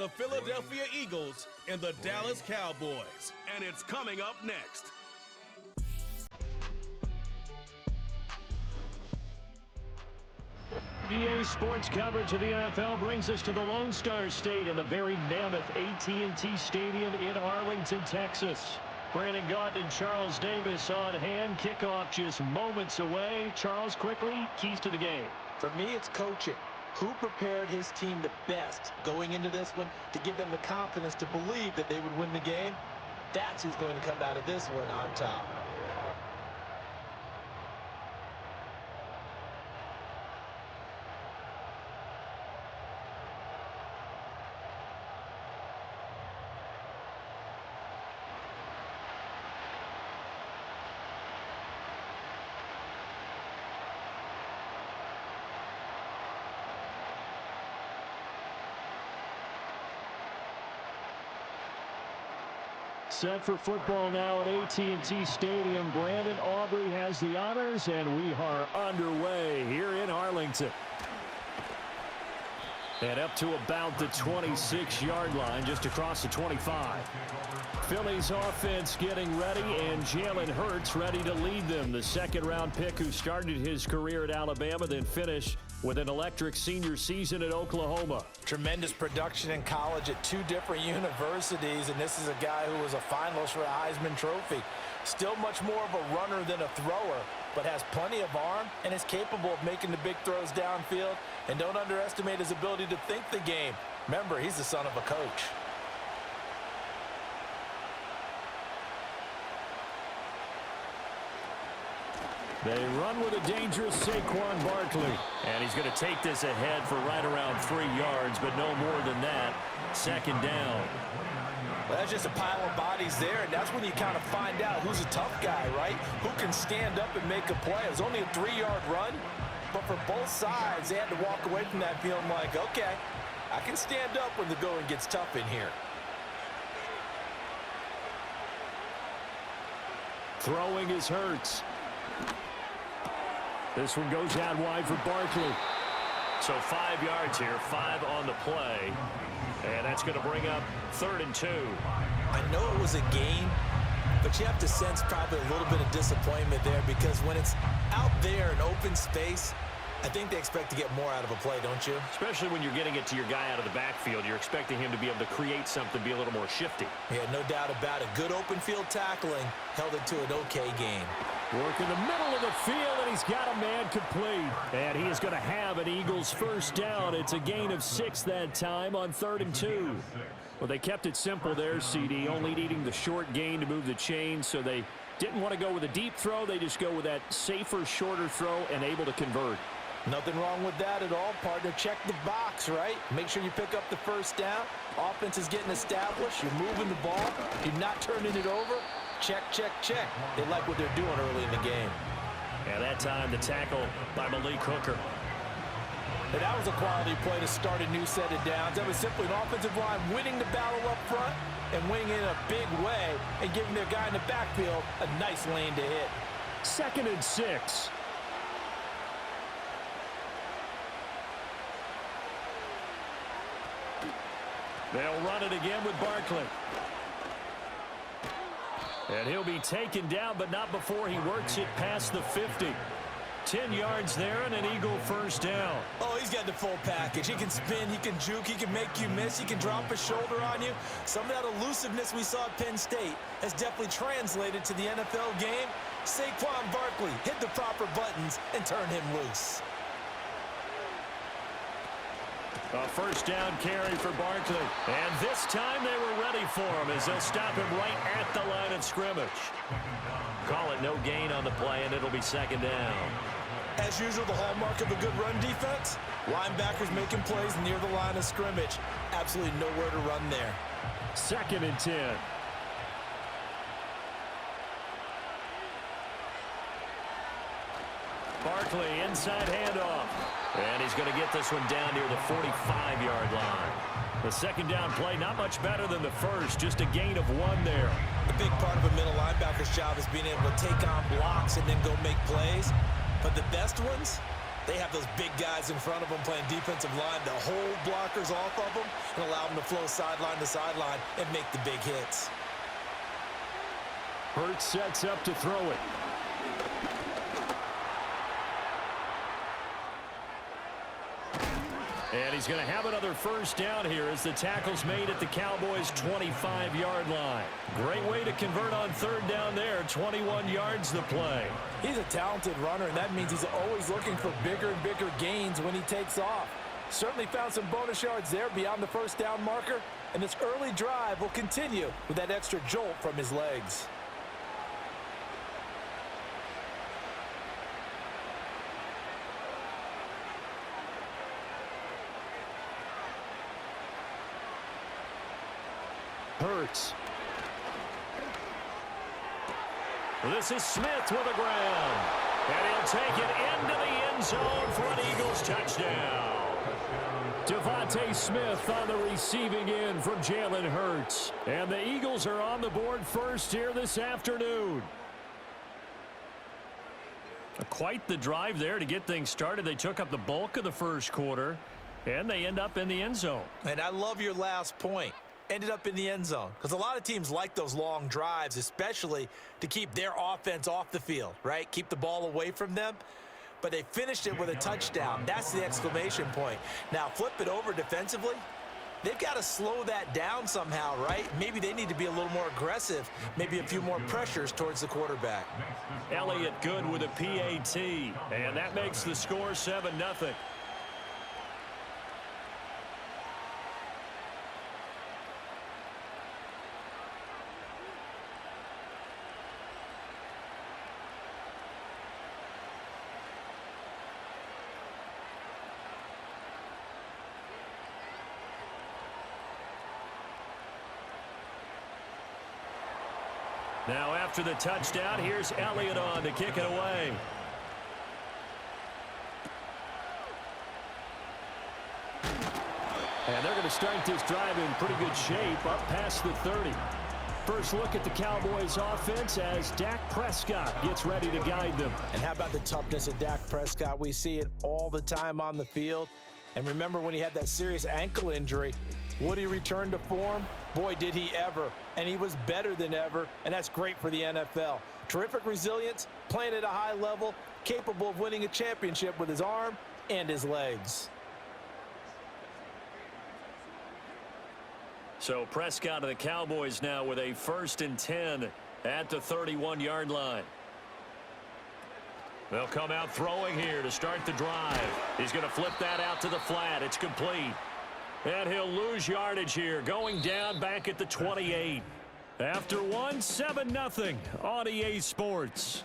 the Philadelphia Eagles and the Dallas Cowboys. And it's coming up next. EA Sports coverage of the NFL brings us to the Lone Star State in the very mammoth AT&T Stadium in Arlington, Texas. Brandon Gaunt and Charles Davis on hand. Kickoff just moments away. Charles, quickly, keys to the game. For me, it's coaching. Who prepared his team the best going into this one to give them the confidence to believe that they would win the game? That's who's going to come out of this one on top. Set for football now at AT&T Stadium. Brandon Aubrey has the honors, and we are underway here in Arlington. And up to about the 26-yard line, just across the 25. Philly's offense getting ready, and Jalen Hurts ready to lead them. The second-round pick who started his career at Alabama, then finished with an electric senior season at Oklahoma. Tremendous production in college at two different universities, and this is a guy who was a finalist for a Heisman Trophy. Still much more of a runner than a thrower, but has plenty of arm and is capable of making the big throws downfield. And don't underestimate his ability to think the game. Remember, he's the son of a coach. They run with a dangerous Saquon Barkley. And he's going to take this ahead for right around 3 yards, but no more than that. Second down. Well, that's just a pile of bodies there, and that's when you kind of find out who's a tough guy, right? Who can stand up and make a play. It was only a 3-yard run, but for both sides, they had to walk away from that feeling like, okay, I can stand up when the going gets tough in here. Throwing is Hurts. This one goes out wide for Barkley. So 5 yards here, 5 on the play. And that's going to bring up 3rd and 2. I know it was a game, but you have to sense probably a little bit of disappointment there, because when it's out there in open space, I think they expect to get more out of a play, don't you? Especially when you're getting it to your guy out of the backfield. You're expecting him to be able to create something, be a little more shifty. Yeah, no doubt about it. Good open field tackling held it to an okay game. Work in the middle of the field, and he's got a man complete. And he is going to have an Eagles first down. It's a gain of 6 that time on 3rd and 2. Well, they kept it simple there, CD, only needing the short gain to move the chains, so they didn't want to go with a deep throw. They just go with that safer, shorter throw and able to convert. Nothing wrong with that at all, partner. Check the box, right? Make sure you pick up the first down. Offense is getting established. You're moving the ball. You're not turning it over. Check, check, check. They like what they're doing early in the game. And that time, the tackle by Malik Hooker. And that was a quality play to start a new set of downs. That was simply an offensive line winning the battle up front and winning in a big way and giving their guy in the backfield a nice lane to hit. 2nd and 6. They'll run it again with Barkley. And he'll be taken down, but not before he works it past the 50. 10 yards there and an Eagle first down. Oh, he's got the full package. He can spin, he can juke, he can make you miss, he can drop a shoulder on you. Some of that elusiveness we saw at Penn State has definitely translated to the NFL game. Saquon Barkley hit the proper buttons and turn him loose. A first down carry for Barkley. And this time they were ready for him as they'll stop him right at the line of scrimmage. Call it no gain on the play, and it'll be 2nd down. As usual, the hallmark of a good run defense, linebackers making plays near the line of scrimmage. Absolutely nowhere to run there. 2nd and 10. Barkley, inside handoff. And he's going to get this one down near the 45-yard line. The second down play, not much better than the first, just a gain of 1 there. The big part of a middle linebacker's job is being able to take on blocks and then go make plays. But the best ones, They have those big guys in front of them playing defensive line to hold blockers off of them and allow them to flow sideline to sideline and make the big hits. Hurts sets up to throw it. And he's going to have another first down here as the tackle's made at the Cowboys' 25-yard line. Great way to convert on third down there. 21 yards the play. He's a talented runner, and that means he's always looking for bigger and bigger gains when he takes off. Certainly found some bonus yards there beyond the first down marker, and this early drive will continue with that extra jolt from his legs. Hurts. This is Smith with the ground. And he'll take it into the end zone for an Eagles touchdown. Devontae Smith on the receiving end from Jalen Hurts. And the Eagles are on the board first here this afternoon. Quite the drive there to get things started. They took up the bulk of the first quarter, and they end up in the end zone. And I love your last point. Ended up in the end zone, because a lot of teams like those long drives, especially to keep their offense off the field, right? Keep the ball away from them. But they finished it with a touchdown. That's the exclamation point. Now, flip it over defensively. They've got to slow that down somehow, right? Maybe they need to be a little more aggressive, maybe a few more pressures towards the quarterback. Elliott good with a PAT, and that makes the score 7-0. Now after the touchdown, here's Elliott on to kick it away. And they're going to start this drive in pretty good shape up past the 30. First look at the Cowboys offense as Dak Prescott gets ready to guide them. And how about the toughness of Dak Prescott? We see it all the time on the field. And remember when he had that serious ankle injury, would he return to form? Boy, did he ever. And he was better than ever, and that's great for the NFL. Terrific resilience, playing at a high level, capable of winning a championship with his arm and his legs. So Prescott of the Cowboys now with a 1st and 10 at the 31-yard line. They'll come out throwing here to start the drive. He's going to flip that out to the flat. It's complete. And he'll lose yardage here, going down back at the 28. After 7-0 on EA Sports.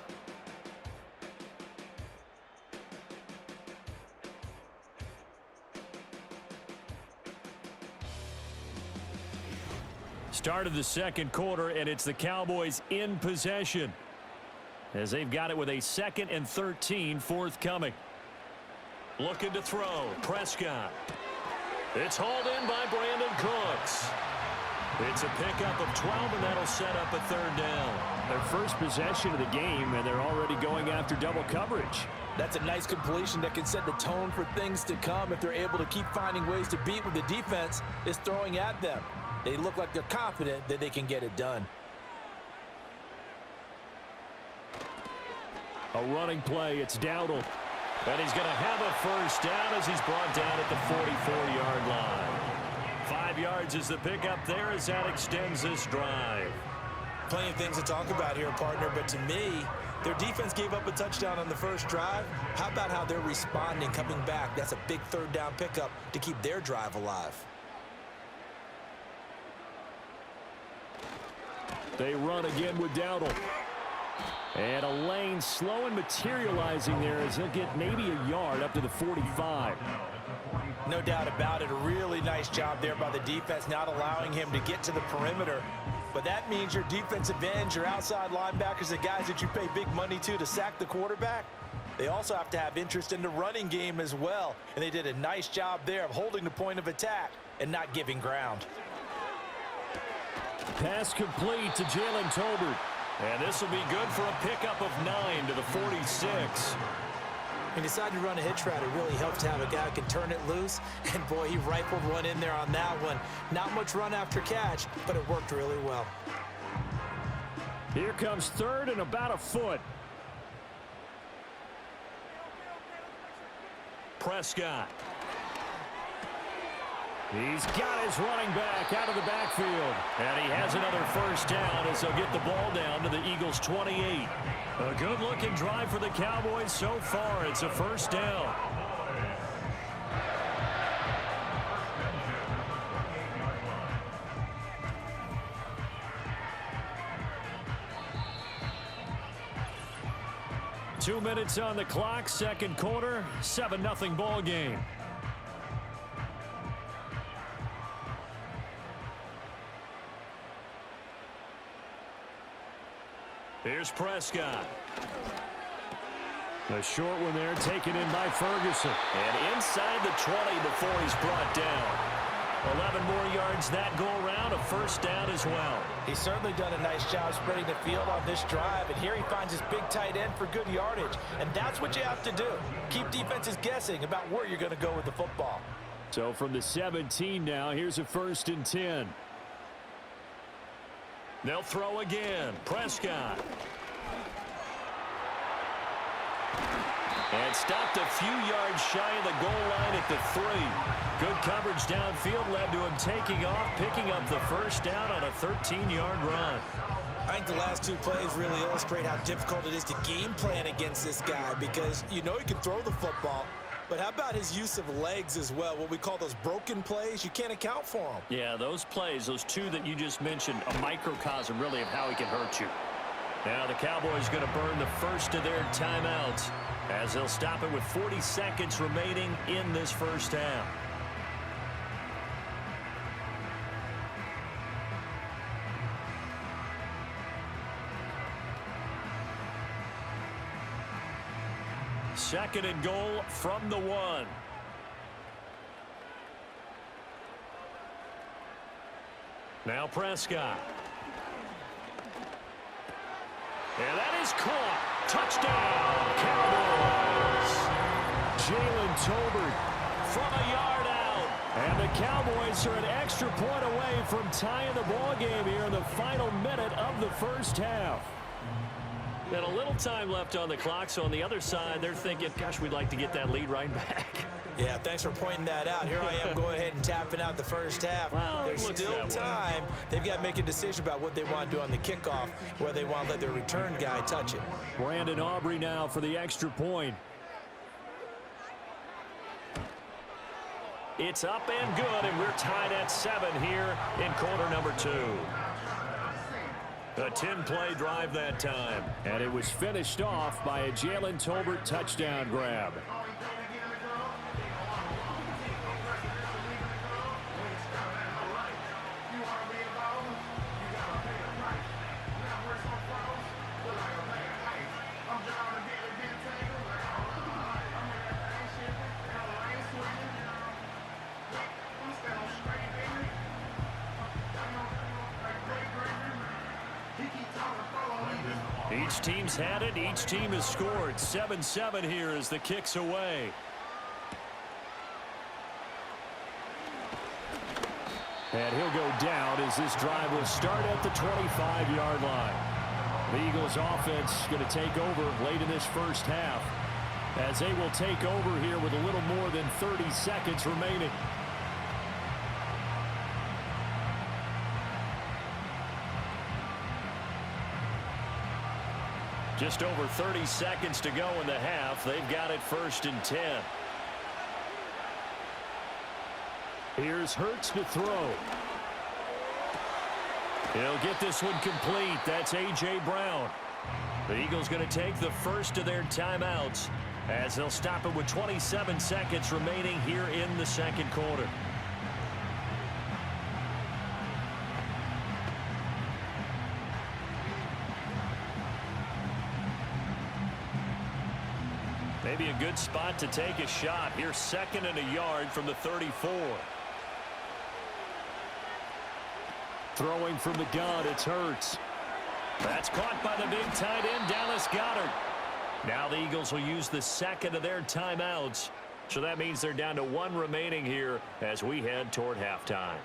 Start of the second quarter, and it's the Cowboys in possession, as they've got it with a 2nd and 13 forthcoming. Looking to throw. Prescott. It's hauled in by Brandon Cooks. It's a pickup of 12, and that'll set up a 3rd down. Their first possession of the game, and they're already going after double coverage. That's a nice completion that can set the tone for things to come if they're able to keep finding ways to beat what the defense is throwing at them. They look like they're confident that they can get it done. A running play. It's Dowdle. And he's going to have a first down as he's brought down at the 44-yard line. 5 yards is the pickup there as that extends this drive. Plenty of things to talk about here, partner, but to me, their defense gave up a touchdown on the first drive. How about how they're responding, coming back? That's a big 3rd down pickup to keep their drive alive. They run again with Dowdle. And a lane slow and materializing there as he'll get maybe a yard up to the 45. No doubt about it. A really nice job there by the defense, not allowing him to get to the perimeter. But that means your defensive ends, your outside linebackers, the guys that you pay big money to sack the quarterback, they also have to have interest in the running game as well. And they did a nice job there of holding the point of attack and not giving ground. Pass complete to Jalen Tolbert. And this will be good for a pickup of 9 to the 46. He decided to run a hitch route. It really helps to have a guy who can turn it loose. And, boy, he rifled one in there on that one. Not much run after catch, but it worked really well. Here comes third and about a foot. Prescott. He's got his running back out of the backfield. And he has another first down as they'll get the ball down to the Eagles' 28. A good-looking drive for the Cowboys so far. It's a first down. Two minutes on the clock, second quarter, 7-0 ball game. Here's Prescott. A short one there taken in by Ferguson. And inside the 20 before he's brought down. 11 more yards that go around, a first down as well. He's certainly done a nice job spreading the field on this drive, and here he finds his big tight end for good yardage. And that's what you have to do. Keep defenses guessing about where you're going to go with the football. So from the 17 now, here's a 1st and 10. They'll throw again. Prescott. And stopped a few yards shy of the goal line at the 3. Good coverage downfield led to him taking off, picking up the first down on a 13-yard run. I think the last two plays really illustrate how difficult it is to game plan against this guy, because you know he can throw the football, but how about his use of legs as well? What we call those broken plays, you can't account for them. Yeah, those plays, those two that you just mentioned, a microcosm really of how he can hurt you. Now the Cowboys going to burn the first of their timeouts as they'll stop it with 40 seconds remaining in this first half. Second and goal from the 1. Now Prescott. And that is caught. Touchdown, Cowboys. Jalen Tolbert from a yard out. And the Cowboys are an extra point away from tying the ball game here in the final minute of the first half. And a little time left on the clock, so on the other side, they're thinking, gosh, we'd like to get that lead right back. Yeah, thanks for pointing that out. Here I am going ahead and tapping out the first half. Well, there's still time. They've got to make a decision about what they want to do on the kickoff, whether they want to let their return guy touch it. Brandon Aubrey now for the extra point. It's up and good, and we're tied at 7 here in quarter number 2. A 10-play drive that time. And it was finished off by a Jalen Tolbert touchdown grab. Each team's had it. Each team has scored. 7-7 here as the kick's away. And he'll go down as this drive will start at the 25-yard line. The Eagles offense going to take over late in this first half as they will take over here with a little more than 30 seconds remaining. Just over 30 seconds to go in the half. They've got it 1st and 10. Here's Hurts to throw. He'll get this one complete. That's A.J. Brown. The Eagles going to take the first of their timeouts as they'll stop it with 27 seconds remaining here in the second quarter. Maybe a good spot to take a shot. Here's 2nd and a yard from the 34. Throwing from the gun, it's Hurts. That's caught by the big tight end, Dallas Goedert. Now the Eagles will use the second of their timeouts. So that means they're down to one remaining here as we head toward halftime.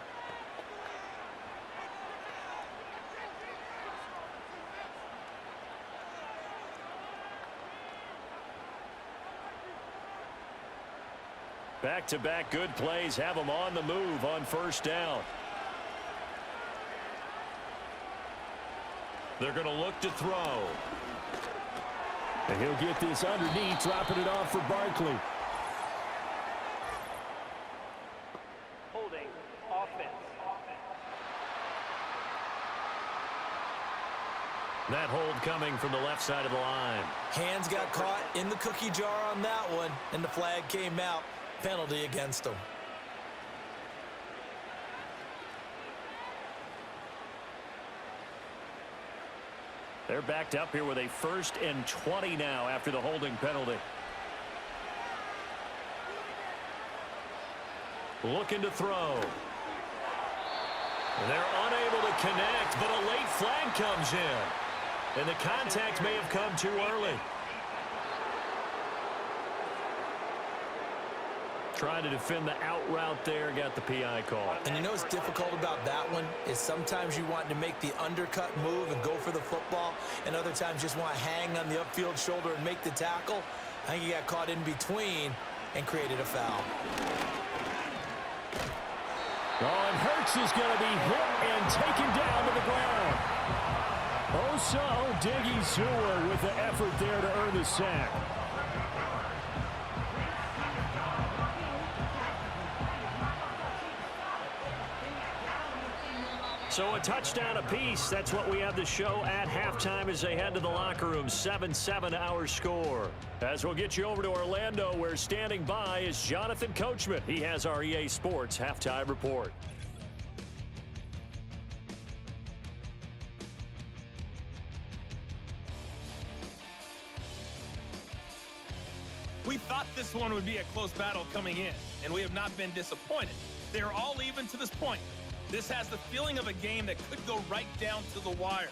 Back-to-back good plays have them on the move on first down. They're going to look to throw. And he'll get this underneath, dropping it off for Barkley. Holding offense. That hold coming from the left side of the line. Hands got caught in the cookie jar on that one, and the flag came out. Penalty against them. They're backed up here with a 1st and 20 now after the holding penalty. Looking to throw. They're unable to connect, but a late flag comes in. And the contact may have come too early. Trying to defend the out route there, got the PI call. And you know what's difficult about that one is sometimes you want to make the undercut move and go for the football, and other times just want to hang on the upfield shoulder and make the tackle. I think he got caught in between and created a foul. Oh, and Hurts is going to be hit and taken down to the ground. Oh, so Diggy Sewer with the effort there to earn the sack. So a touchdown apiece. That's what we have to show at halftime as they head to the locker room. 7-7 our score. As we'll get you over to Orlando, where standing by is Jonathan Coachman. He has our EA Sports halftime report. We thought this one would be a close battle coming in, and we have not been disappointed. They are all even to this point. This has the feeling of a game that could go right down to the wire.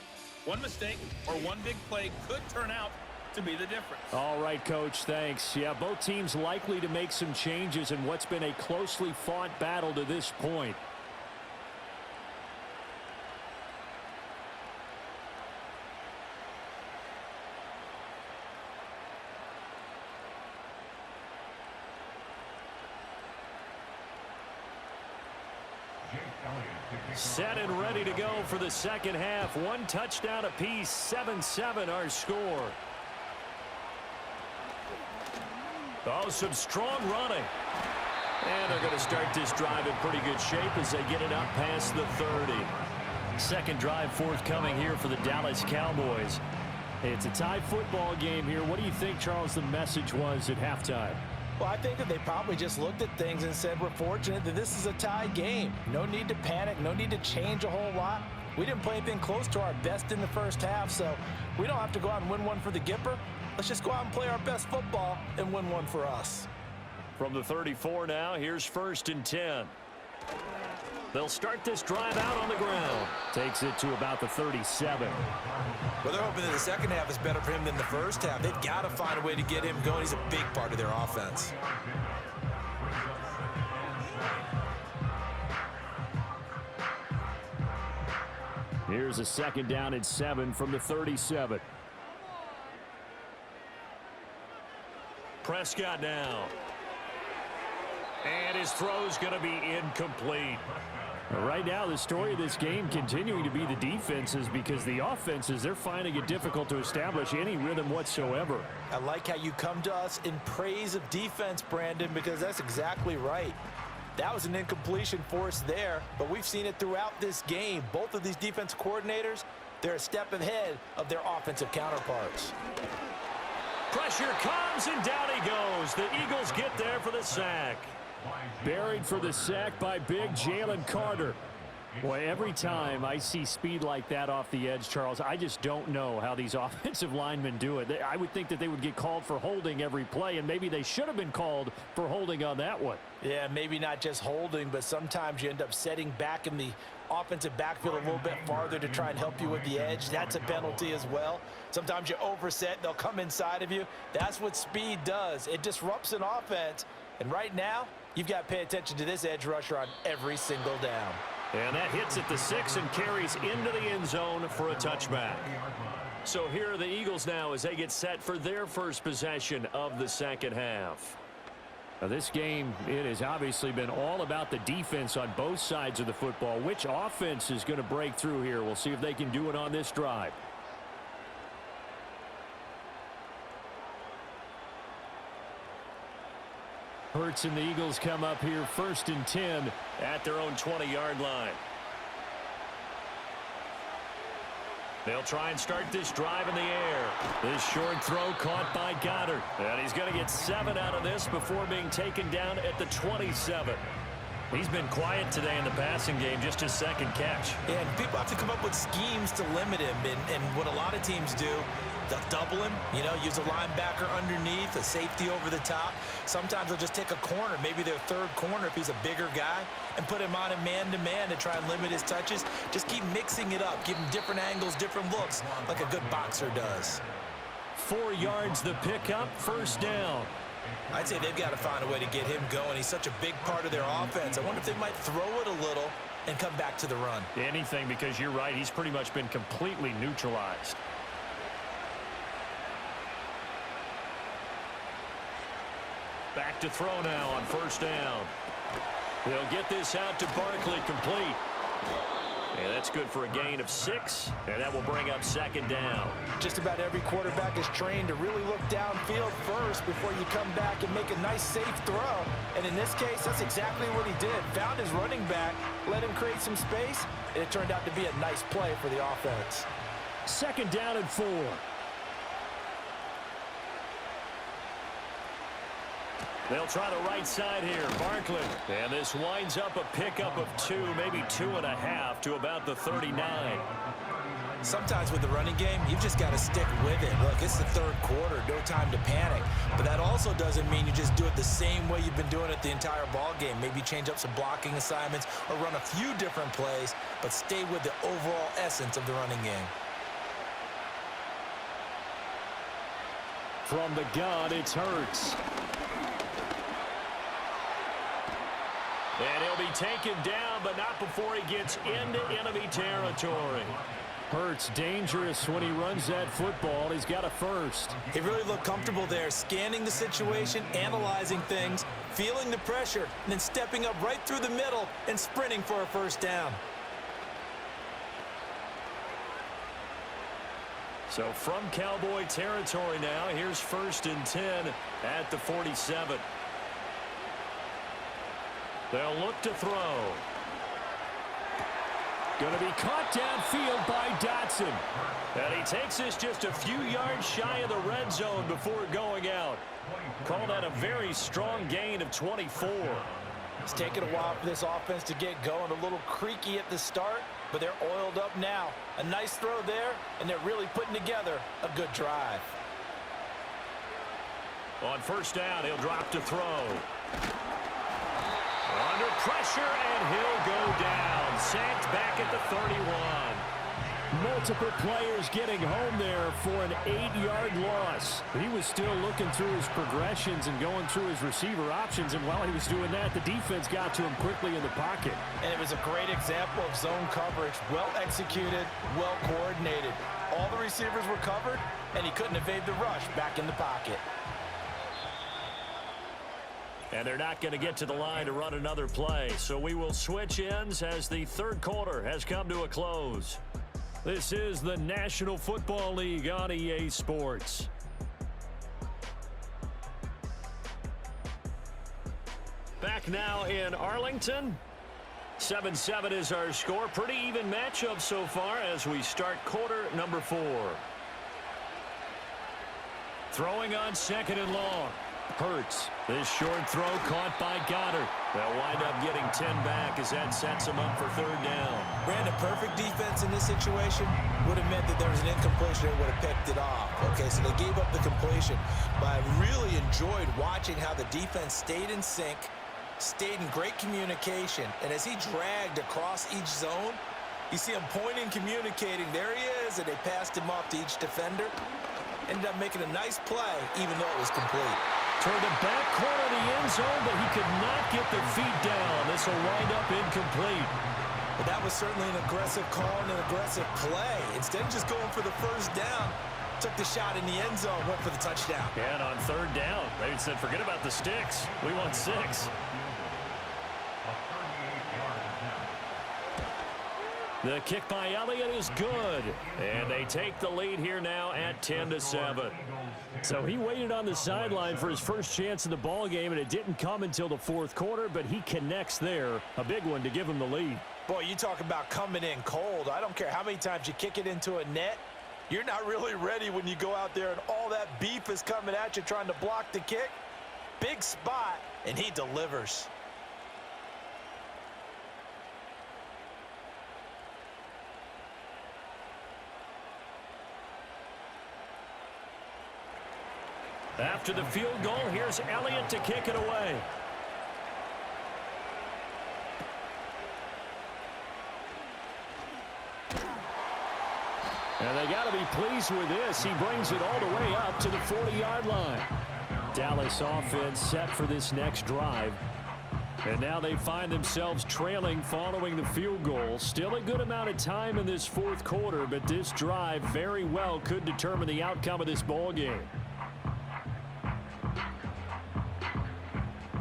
One mistake or one big play could turn out to be the difference. All right, Coach, thanks. Yeah, both teams likely to make some changes in what's been a closely fought battle to this point. Set and ready to go for the second half. One touchdown apiece. 7-7 our score. Oh, some strong running. And they're going to start this drive in pretty good shape as they get it up past the 30. Second drive forthcoming here for the Dallas Cowboys. It's a tie football game here. What do you think, Charles, the message was at halftime? Well, I think that they probably just looked at things and said, we're fortunate that this is a tie game. No need to panic. No need to change a whole lot. We didn't play anything close to our best in the first half, so we don't have to go out and win one for the Gipper. Let's just go out and play our best football and win one for us. From the 34 now, here's 1st and 10. They'll start this drive out on the ground. Takes it to about the 37. Well, they're hoping that the second half is better for him than the first half. They've got to find a way to get him going. He's a big part of their offense. Here's a 2nd down and 7 from the 37. Prescott now. And his throw's going to be incomplete. Right now, the story of this game continuing to be the defenses, because the offenses, they're finding it difficult to establish any rhythm whatsoever. I like how you come to us in praise of defense, Brandon, because that's exactly right. That was an incompletion for us there, but we've seen it throughout this game. Both of these defense coordinators, they're a step ahead of their offensive counterparts. Pressure comes, and down he goes. The Eagles get there for the sack. Buried for the sack by big Jalen Carter. Boy, every time I see speed like that off the edge, Charles, I just don't know how these offensive linemen do it. I would think that they would get called for holding every play, and maybe they should have been called for holding on that one. Yeah, maybe not just holding, but sometimes you end up setting back in the offensive backfield a little bit farther to try and help you with the edge. That's a penalty as well. Sometimes you overset, they'll come inside of you. That's what speed does. It disrupts an offense. And right now, you've got to pay attention to this edge rusher on every single down. And that hits at the 6 and carries into the end zone for a touchback. So here are the Eagles now as they get set for their first possession of the second half. Now this game, it has obviously been all about the defense on both sides of the football. Which offense is going to break through here? We'll see if they can do it on this drive. Hurts and the Eagles come up here 1st and 10 at their own 20-yard line. They'll try and start this drive in the air. This short throw caught by Goddard. And he's going to get 7 out of this before being taken down at the 27. He's been quiet today in the passing game, just his second catch. Yeah, and people have to come up with schemes to limit him. And what a lot of teams do, they'll double him, use a linebacker underneath, a safety over the top. Sometimes they'll just take a corner, maybe their third corner if he's a bigger guy, and put him on a man-to-man to try and limit his touches. Just keep mixing it up, give him different angles, different looks, like a good boxer does. 4 yards the pickup, 1st down. I'd say they've got to find a way to get him going. He's such a big part of their offense. I wonder if they might throw it a little and come back to the run. Anything, because you're right, he's pretty much been completely neutralized. Back to throw now on 1st down. They'll get this out to Barkley, complete. And that's good for a gain of 6, and that will bring up 2nd down. Just about every quarterback is trained to really look downfield first before you come back and make a nice, safe throw. And in this case, that's exactly what he did. Found his running back, let him create some space, and it turned out to be a nice play for the offense. 2nd down and 4. They'll try the right side here. Barkley. And this winds up a pickup of 2, maybe 2.5 to about the 39. Sometimes with the running game, you've just got to stick with it. Look, it's the 3rd quarter, no time to panic. But that also doesn't mean you just do it the same way you've been doing it the entire ball game. Maybe change up some blocking assignments or run a few different plays, but stay with the overall essence of the running game. From the gun, it's Hurts. And he'll be taken down, but not before he gets into enemy territory. Hurts dangerous when he runs that football. He's got a 1st. He really looked comfortable there, scanning the situation, analyzing things, feeling the pressure, and then stepping up right through the middle and sprinting for a 1st down. So from Cowboy territory now, here's 1st and 10 at the 47. They'll look to throw. Going to be caught downfield by Dotson. And he takes this just a few yards shy of the red zone before going out. Call that a very strong gain of 24. It's taken a while for this offense to get going. A little creaky at the start, but they're oiled up now. A nice throw there, and they're really putting together a good drive. On 1st down, he'll drop to throw. Under pressure, and he'll go down. Sacked back at the 31. Multiple players getting home there for an 8-yard loss. He was still looking through his progressions and going through his receiver options, and while he was doing that, the defense got to him quickly in the pocket. And it was a great example of zone coverage. Well executed, well coordinated. All the receivers were covered, and he couldn't evade the rush back in the pocket. And they're not going to get to the line to run another play. So we will switch ends as the 3rd quarter has come to a close. This is the National Football League on EA Sports. Back now in Arlington. 7-7 is our score. Pretty even matchup so far as we start quarter number 4. Throwing on 2nd and long. Hurts. This short throw caught by Goddard. They'll wind up getting 10 back as that sets them up for third down. Brandon, perfect defense in this situation would have meant that there was an incompletion and would have picked it off. Okay, so they gave up the completion. But I really enjoyed watching how the defense stayed in sync, stayed in great communication, and as he dragged across each zone, you see him pointing, communicating. There he is, and they passed him off to each defender. Ended up making a nice play, even though it was complete. Toward the back corner of the end zone, but he could not get the feet down. This will wind up incomplete. But that was certainly an aggressive call and an aggressive play. Instead of just going for the first down, took the shot in the end zone, went for the touchdown. And on third down, they said, forget about the sticks. We want 6. The kick by Elliott is good. And they take the lead here now at 10-7. So he waited on the sideline for his first chance in the ball game, and it didn't come until the fourth quarter, but he connects there. A big one to give him the lead. Boy, you talk about coming in cold. I don't care how many times you kick it into a net. You're not really ready when you go out there and all that beef is coming at you trying to block the kick. Big spot, and he delivers. After the field goal, here's Elliott to kick it away. And they got to be pleased with this. He brings it all the way up to the 40-yard line. Dallas offense set for this next drive. And now they find themselves trailing following the field goal. Still a good amount of time in this fourth quarter, but this drive very well could determine the outcome of this ball game.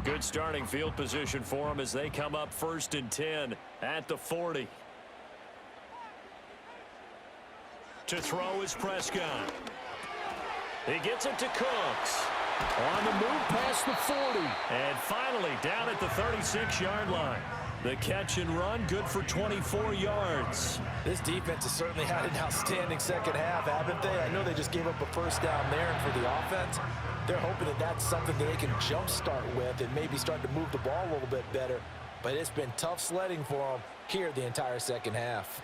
Good starting field position for them as they come up 1st and 10 at the 40. To throw is Prescott. He gets it to Cooks. On the move past the 40. And finally down at the 36-yard line. The catch and run good for 24 yards. This defense has certainly had an outstanding second half, haven't they? I know they just gave up a first down there, and for the offense, they're hoping that that's something that they can jumpstart with and maybe start to move the ball a little bit better. But it's been tough sledding for them here the entire second half.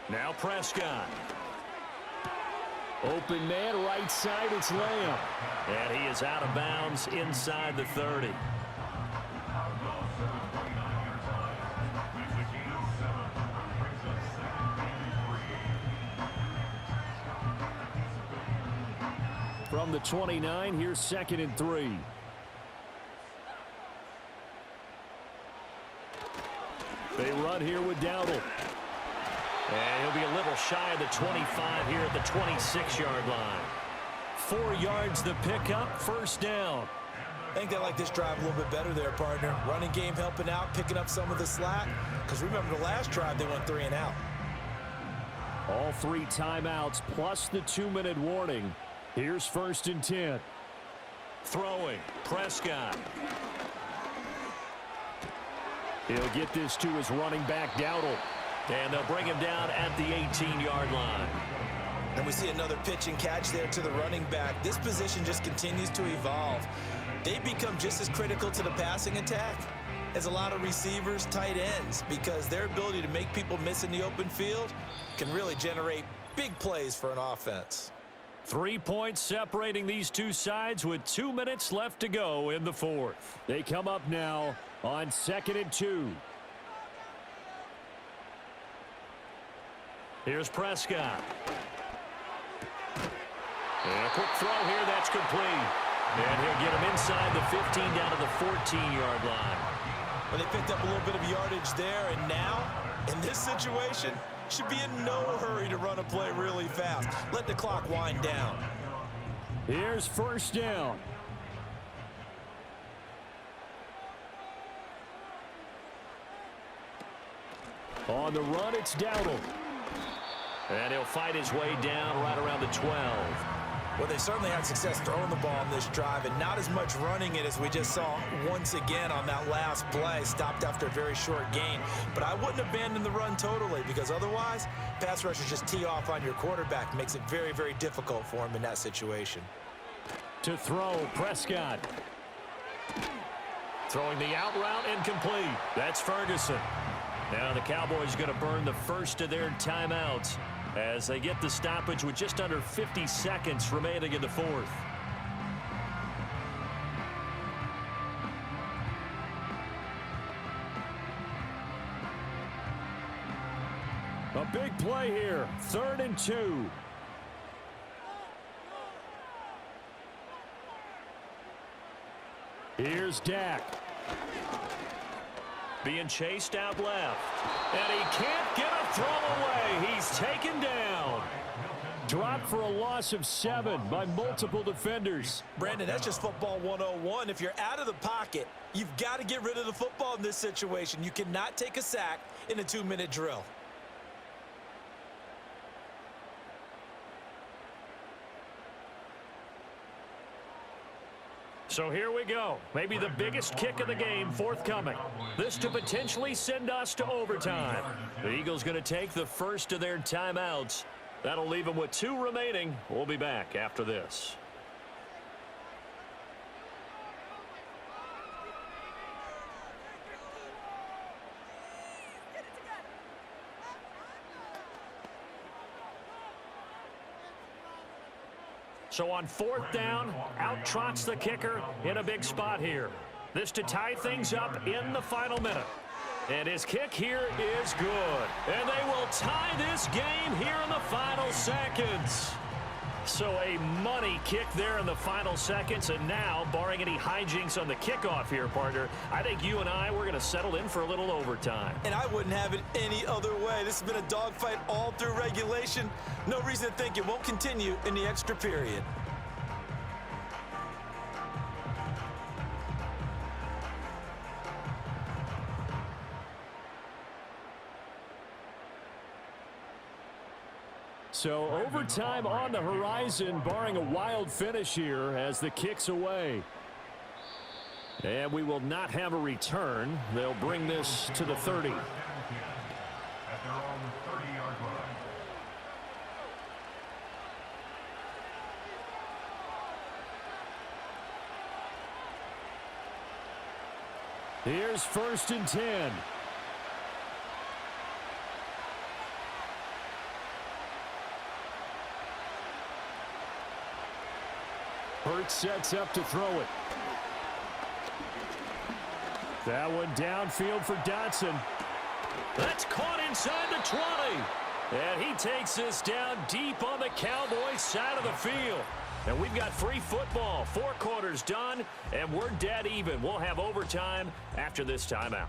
Now Prescott. Open man, right side, it's Lamb. And he is out of bounds inside the 30. From the 29, here's 2nd and 3. They run here with Dowdle. And he'll be a little shy of the 25 here at the 26-yard line. 4 yards the pickup, first down. I think they like this drive a little bit better there, partner. Running game helping out, picking up some of the slack. Because remember the last drive, they went 3 and out. All 3 timeouts plus the 2-minute warning. Here's 1st and 10. Throwing, Prescott. He'll get this to his running back, Dowdle. And they'll bring him down at the 18-yard line. And we see another pitch and catch there to the running back. This position just continues to evolve. They become just as critical to the passing attack as a lot of receivers, tight ends, because their ability to make people miss in the open field can really generate big plays for an offense. 3 points separating these two sides with 2 minutes left to go in the fourth. They come up now on 2nd and 2. Here's Prescott. And a quick throw here, that's complete. And he'll get him inside the 15 down to the 14-yard line. Well, they picked up a little bit of yardage there, and now, in this situation, should be in no hurry to run a play really fast. Let the clock wind down. Here's 1st down. On the run, it's Dowdle. And he'll fight his way down right around the 12. Well, they certainly had success throwing the ball on this drive, and not as much running it as we just saw once again on that last play. Stopped after a very short gain. But I wouldn't abandon the run totally, because otherwise, pass rushers just tee off on your quarterback. Makes it very, very difficult for him in that situation. To throw, Prescott. Throwing the out route and complete. That's Ferguson. Now the Cowboys going to burn the first of their timeouts as they get the stoppage with just under 50 seconds remaining in the fourth. A big play here. 3rd and 2. Here's Dak. Being chased out left. And he can't get a throw away. He's taken down. Dropped for a loss of 7 by multiple defenders. Brandon, that's just football 101. If you're out of the pocket, you've got to get rid of the football in this situation. You cannot take a sack in a 2-minute drill. So here we go. Maybe the biggest kick of the game forthcoming. This to potentially send us to overtime. The Eagles going to take the first of their timeouts. That'll leave them with 2 remaining. We'll be back after this. So on 4th down, out trots the kicker in a big spot here. This to tie things up in the final minute. And his kick here is good. And they will tie this game here in the final seconds. So a money kick there in the final seconds. And now, barring any hijinks on the kickoff here, partner, I think you and I, we're going to settle in for a little overtime. And I wouldn't have it any other way. This has been a dogfight all through regulation. No reason to think it won't continue in the extra period. So overtime on the horizon, barring a wild finish here as the kick's away. And we will not have a return. They'll bring this to the 30. Here's 1st and 10. Hurts sets up to throw it. That one downfield for Dotson. That's caught inside the 20. And he takes this down deep on the Cowboys side of the field. And we've got free football. 4 quarters done, and we're dead even. We'll have overtime after this timeout.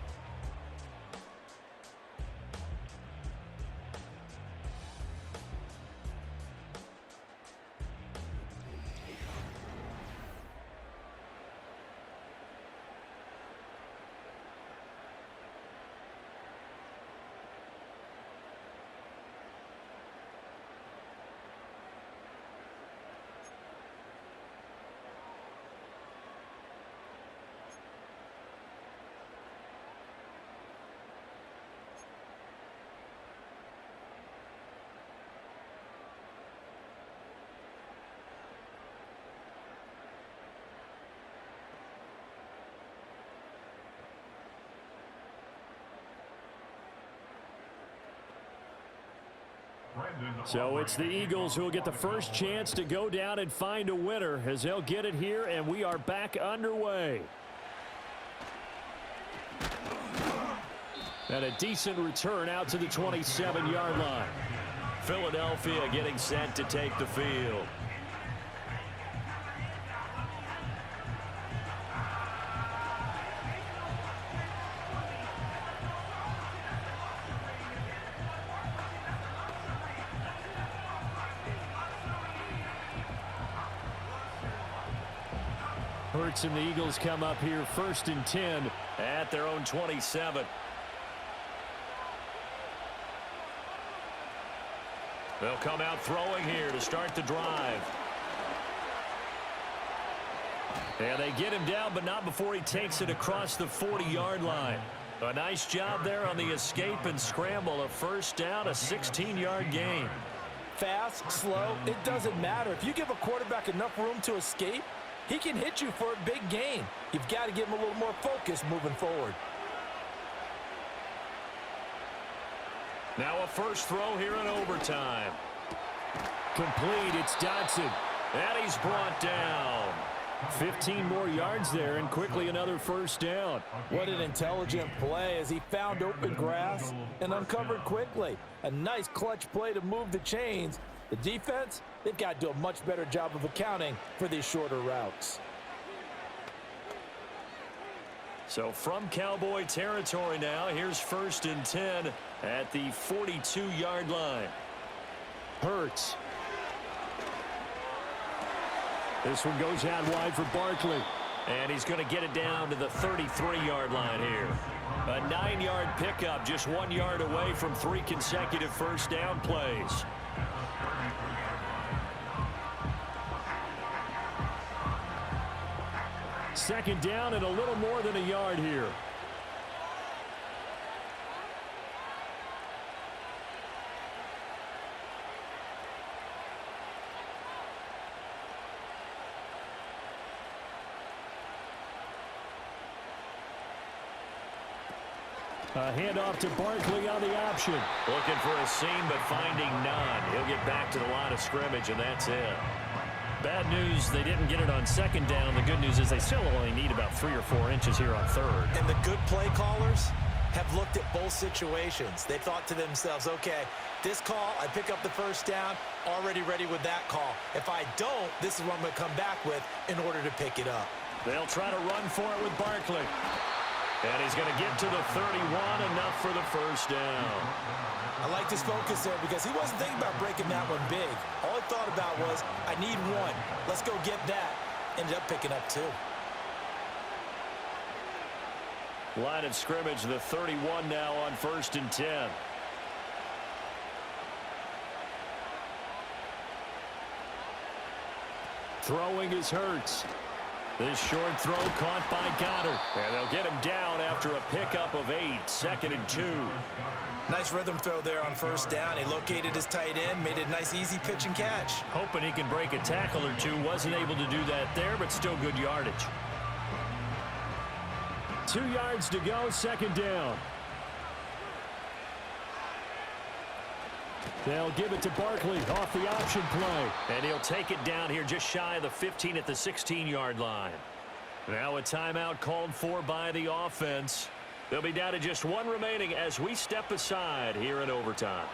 So it's the Eagles who will get the first chance to go down and find a winner as they'll get it here, and we are back underway. And a decent return out to the 27-yard line. Philadelphia getting set to take the field. Hurts and the Eagles come up here 1st and 10 at their own 27. They'll come out throwing here to start the drive. And they get him down, but not before he takes it across the 40-yard line. A nice job there on the escape and scramble. A first down, a 16-yard gain. Fast, slow, it doesn't matter. If you give a quarterback enough room to escape, He can hit you for a big gain. You've got to give him a little more focus moving forward. Now a first throw here in overtime. Complete, it's Dotson. And he's brought down. 15 more yards there, and quickly another first down. What an intelligent play as he found open grass and uncovered quickly. A nice clutch play to move the chains. The defense, they've got to do a much better job of accounting for these shorter routes. So from Cowboy territory now, here's 1st and 10 at the 42-yard line. Hurts. This one goes out wide for Barkley. And he's going to get it down to the 33-yard line here. A 9-yard pickup, just 1 yard away from 3 consecutive first down plays. Second down and a little more than a yard here. A handoff to Barkley on the option. Looking for a seam, but finding none. He'll get back to the line of scrimmage, and that's it. Bad news, they didn't get it on second down. The good news is they still only need about 3 or 4 inches here on third. And the good play callers have looked at both situations. They thought to themselves, okay, this call, I pick up the first down, already ready with that call. If I don't, this is what I'm going to come back with in order to pick it up. They'll try to run for it with Barkley. And he's going to get to the 31, enough for the first down. I like this focus there because he wasn't thinking about breaking that one big. All he thought about was, I need 1. Let's go get that. Ended up picking up 2. Line of scrimmage, the 31 now on 1st and 10. Throwing is Hurts. This short throw caught by Goddard. And they'll get him down after a pickup of 8. 2nd and 2. Nice rhythm throw there on first down. He located his tight end, made it a nice easy pitch and catch. Hoping he can break a tackle or two. Wasn't able to do that there, but still good yardage. 2 yards to go, 2nd down. They'll give it to Barkley off the option play. And he'll take it down here just shy of the 15 at the 16-yard line. Now a timeout called for by the offense. They'll be down to just 1 remaining as we step aside here in overtime.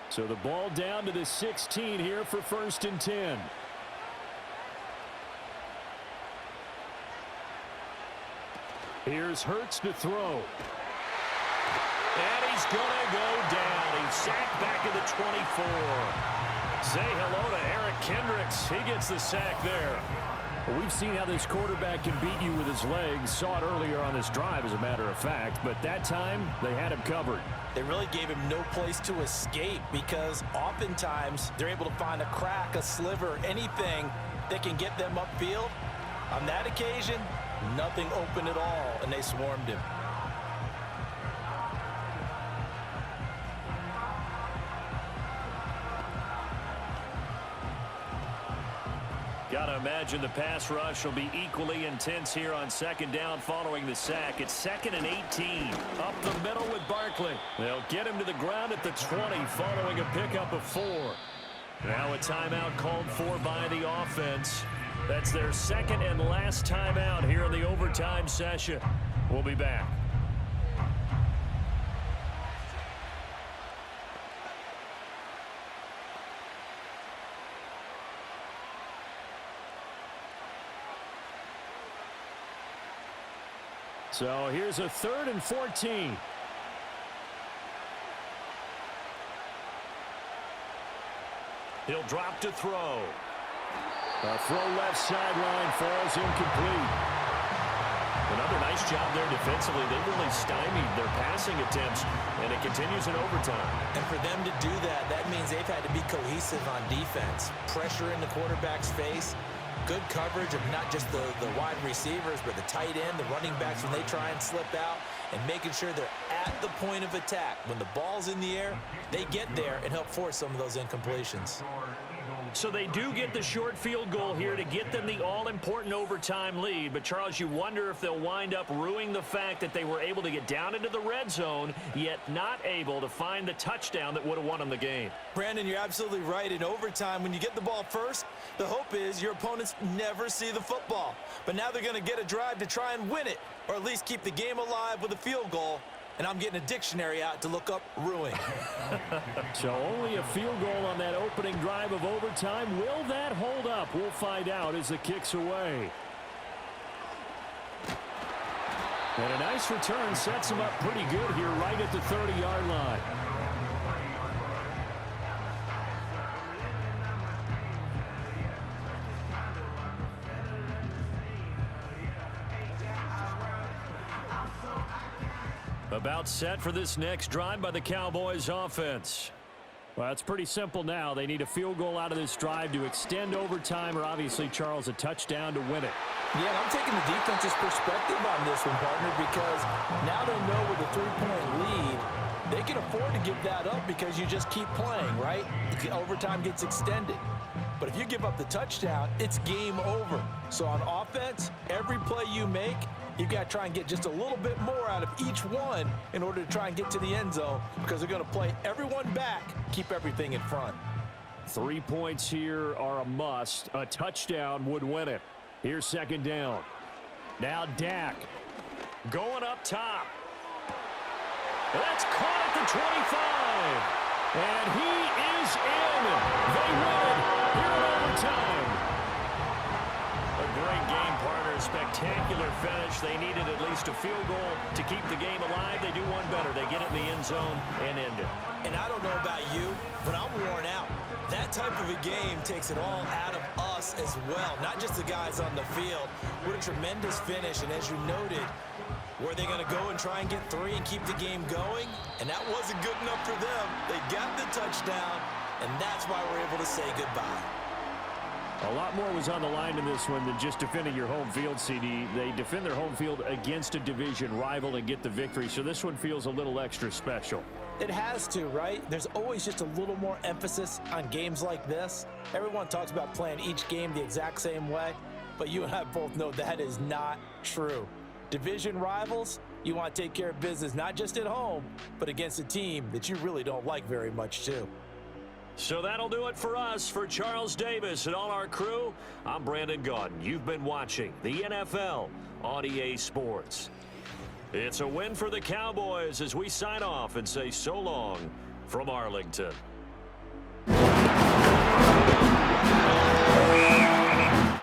So the ball down to the 16 here for 1st and 10. Here's Hurts to throw. And he's going to go down. He's sacked back at the 24. Say hello to Eric Kendricks. He gets the sack there. Well, we've seen how this quarterback can beat you with his legs. Saw it earlier on this drive, as a matter of fact. But that time, they had him covered. They really gave him no place to escape because oftentimes they're able to find a crack, a sliver, anything that can get them upfield. On that occasion, nothing open at all, and they swarmed him. Got to imagine the pass rush will be equally intense here on 2nd down following the sack. It's 2nd and 18. Up the middle with Barkley. They'll get him to the ground at the 20 following a pickup of 4. Now a timeout called for by the offense. That's their 2nd and last timeout here in the overtime session. We'll be back. So here's a 3rd and 14. He'll drop to throw. A throw left sideline falls incomplete. Another nice job there defensively. They really stymied their passing attempts, and it continues in overtime. And for them to do that, that means they've had to be cohesive on defense. Pressure in the quarterback's face, good coverage of not just the wide receivers, but the tight end, the running backs when they try and slip out, and making sure they're at the point of attack. When the ball's in the air, they get there and help force some of those incompletions. So they do get the short field goal here to get them the all-important overtime lead. But, Charles, you wonder if they'll wind up ruining the fact that they were able to get down into the red zone, yet not able to find the touchdown that would have won them the game. Brandon, you're absolutely right. In overtime, when you get the ball first, the hope is your opponents never see the football. But now they're going to get a drive to try and win it, or at least keep the game alive with a field goal. And I'm getting a dictionary out to look up ruin. So only a field goal on that opening drive of overtime. Will that hold up? We'll find out as the kick's away. And a nice return sets him up pretty good here right at the 30-yard line. About set for this next drive by the Cowboys offense. Well, it's pretty simple now. They need a field goal out of this drive to extend overtime, or obviously, Charles, a touchdown to win it. Yeah, and I'm taking the defense's perspective on this one, partner, because now they know with a 3-point lead, they can afford to give that up because you just keep playing, right? Overtime gets extended. But if you give up the touchdown, it's game over. So on offense, every play you make, you've got to try and get just a little bit more out of each one in order to try and get to the end zone, because they're going to play everyone back, keep everything in front. 3 points here are a must. A touchdown would win it. Here's second down. Now Dak going up top. That's caught at the 25. And he is in. They win here in overtime. A great game, partner. Spectacular finish. They needed at least a field goal to keep the game alive. They do one better. They get it in the end zone and end it. And I don't know about you, but I'm worn out. That type of a game takes it all out of us as well, not just the guys on the field. What a tremendous finish, and as you noted, were they going to go and try and get 3 and keep the game going? And that wasn't good enough for them. They got the touchdown, and that's why we're able to say goodbye. A lot more was on the line in this one than just defending your home field, CD. They defend their home field against a division rival and get the victory, so this one feels a little extra special. It has to, right? There's always just a little more emphasis on games like this. Everyone talks about playing each game the exact same way, but you and I both know that is not true. Division rivals, you want to take care of business not just at home, but against a team that you really don't like very much too. So that'll do it for us. For Charles Davis and all our crew, I'm Brandon Gaudin. You've been watching the NFL on EA Sports. It's a win for the Cowboys as we sign off and say so long from Arlington.